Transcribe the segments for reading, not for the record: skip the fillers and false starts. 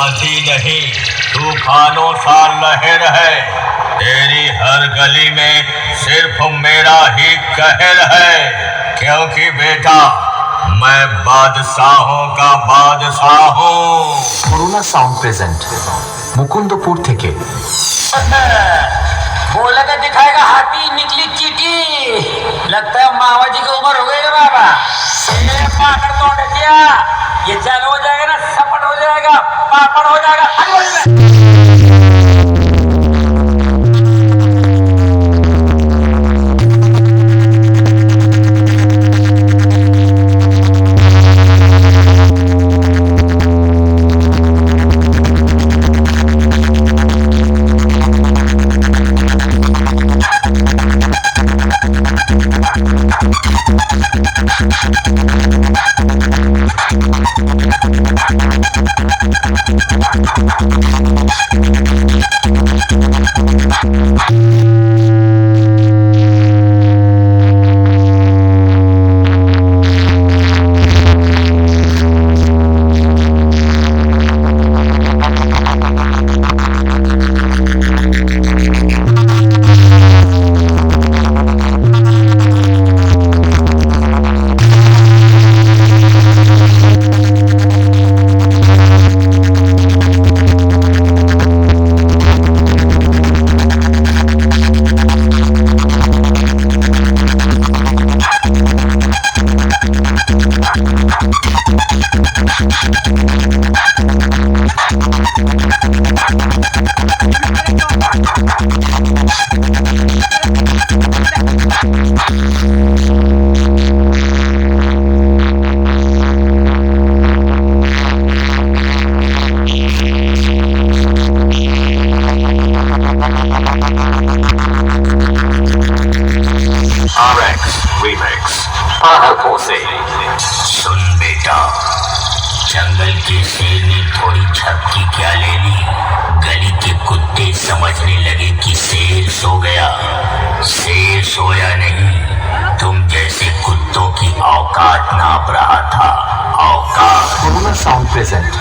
आंधी नहीं तूफानों सा लहर है। तेरी हर गली में सिर्फ मेरा ही कहर है, क्योंकि बेटा मैं बादशाहों का बादशाह हूँ। कोरोना साउंड प्रेजेंट मुकुंदपुर থেকে। बोला तो दिखाएगा हाथी निकली चीटी। लगता है मामा जी की उम्र हो गई है बाबा। ये चालू हो जाएगा ना, सपट हो जाएगा, पापड़ हो जाएगा। सुन बेटा, जंगल के शेर ने थोड़ी झपकी क्या ले ली, गली के कुत्ते समझने लगे कि शेर सो गया। शेर सोया नहीं, तुम जैसे कुत्तों की औकात नाप रहा था। औकात। कोरोना साउंड প্রেজেন্ট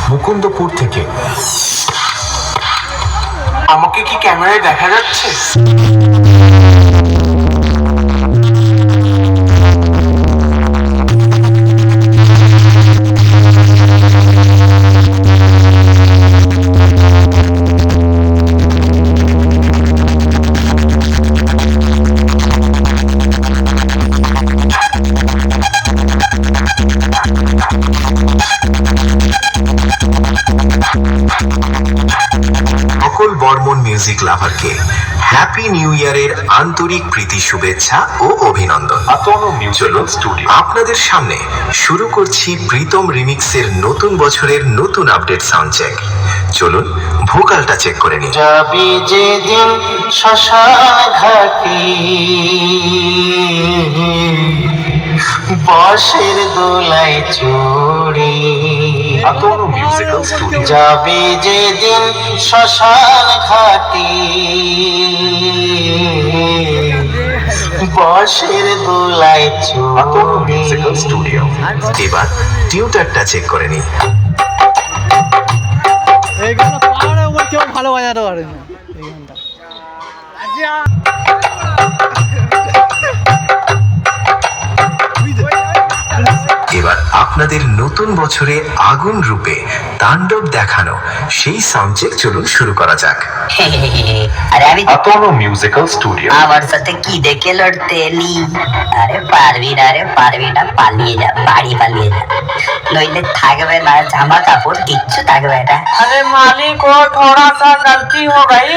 মুকুন্দপুর থেকে। আমাকে কি ক্যামেরায় দেখা যাচ্ছে? সকল বর্মন মিউজিক লাভারকে হ্যাপি নিউ ইয়ারের আন্তরিক প্রীতি শুভেচ্ছা ও অভিনন্দন। চলুন আপনাদের সামনে শুরু করছি প্রীতম রিমিক্সের নতুন বছরের নতুন আপডেট সাউন্ড চেক। চলুন ভোকালটা চেক করে নিন। যাবি যেদিন শ্মশান ঘাটি, বাঁশের দোলায় চড়ে। যাবি যেদিন শ্মশান ঘাটি, বাঁশের দোলায় চড়ে। এবার টিউটারটা চেক করে নিন। এই গানটা পারে ওর কেউ ভালো বাজাতে পারে না এই গানটা। এবার আপনাদের নতুন বছরে আগুন রূপে তাণ্ডব দেখানো সেই সাউন্ড চেক চলুন শুরু করা যাক। আরে আমি আতনো মিউজিক্যাল স্টুডিও। আমার সাথে কি দেখে লড়তে এলি? আরে পারবি না, পালিয়ে যা, বাড়ি পালিয়ে যা, নইলে থাকবে না জামা কাপড়, কিচ্ছু থাকবে না। আরে মালিক, ও থোড়া সা গলতি হো গাই।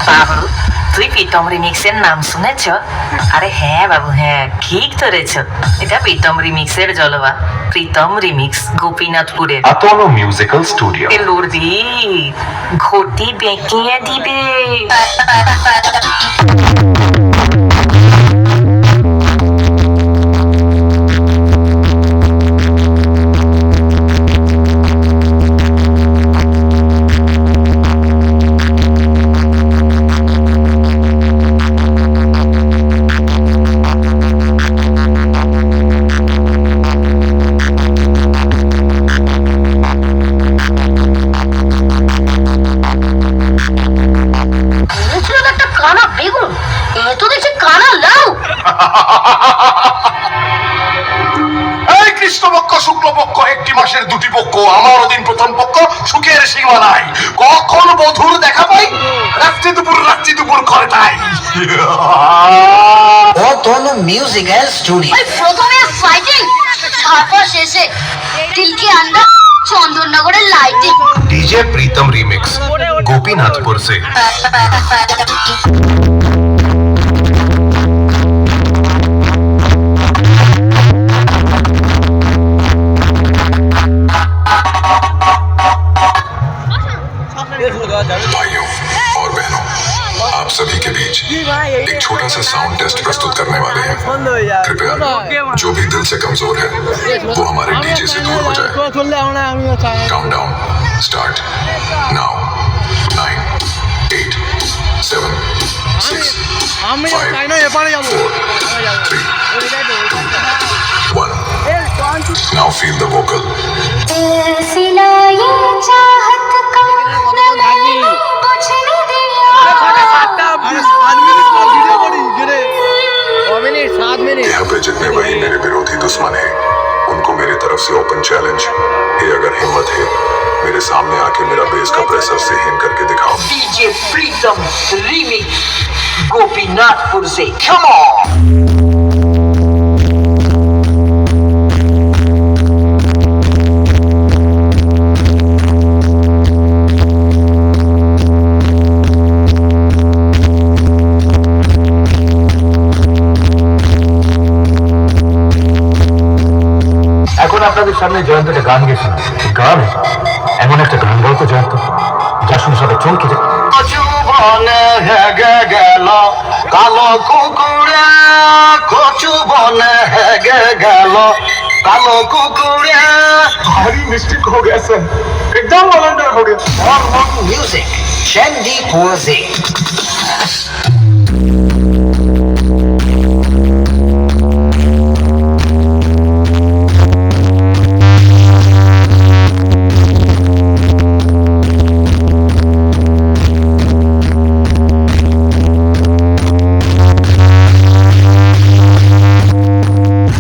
বাবু, তুই প্রীতম রিমিক্সের নাম শুনেছ? আরে হ্যাঁ বাবু, হ্যাঁ ঠিক ধরেছ, এটা প্রীতম রিমিক্সের জলবা। প্রীতম রিমিক্স গোপীনাথপুরের আতনো মিউজিক্যাল স্টুডিও। লুরদি ঘটি বেঁকিয়ে দিবে। সীমানায় কখন বধুর দেখা পাই রাত্রি দুপুর করে তাই ও দোনো মিউজিক্যাল স্টুডিও প্রথমে ফাইটিং তারপর শেষে দিল के अंदर চন্দননগরের লাইটিং डीजे प्रीतम रीमिक्स गोपीनाथपुर से भाइयों और बहनों, आप सभी के बीच एक छोटा सा साउंड टेस्ट प्रस्तुत करने वाले हैं। कृपया जो भी दिल से कमजोर है वो हमारे डीजे से दूर हो जाए। চললে আমরা আমি চাই काउंटडाउन स्टार्ट नाउ 9 8 7 6 আমি চাই না এপারে যাবো 1 नाउ फील द वोकल सिलाई चाहत का बुझने दिया আরে 7 মিনিট পর ভিডিও করি গেরে 7 মিনিট यहाँ पे जितने भाई मेरे विरोधी दुश्मन है उनको मेरी तरफ से ओपन चैलेंज है। अगर हिम्मत है मेरे सामने आके मेरा बेस का प्रेशर से हिम करके दिखाओ। डीजे प्रीतम रीमिक्स गोपीनाथपुर से कम ऑन এখন আপনাদের সামনে জয়ন্ত একটা গান গেছিল গান এমন একটা গান গাও তো জয়ন্ত যা শুনে সবাই চমকে যায় বনে হেগে গেল কালো কুকুরে কচু বনে হেগে গেল কালো কুকুরে भारी मिस्टेक हो गया सर एकदम वॉलंटियर हो गया हॉर्मोन म्यूजिक शैंडी पोजे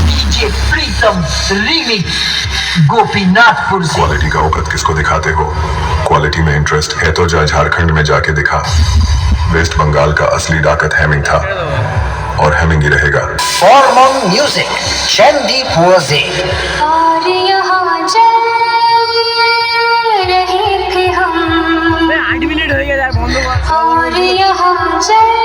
डीजे प्रीतम रीमिक्स गोपीनाथपुर से क्वालिटी का औकात किसको दिखाते हो? क्वालिटी में इंटरेस्ट है तो जा झारखंड में जाके दिखा। वेस्ट बंगाल का असली डाकत हैमिंग था और हैमिंग ही रहेगा। हॉर्मोन म्यूजिक शैंडी पोजे और यहाँ जल रहे थे हम 8 মিনিট হয়ে গেছে আর বন্ধ কর और यहाँ जल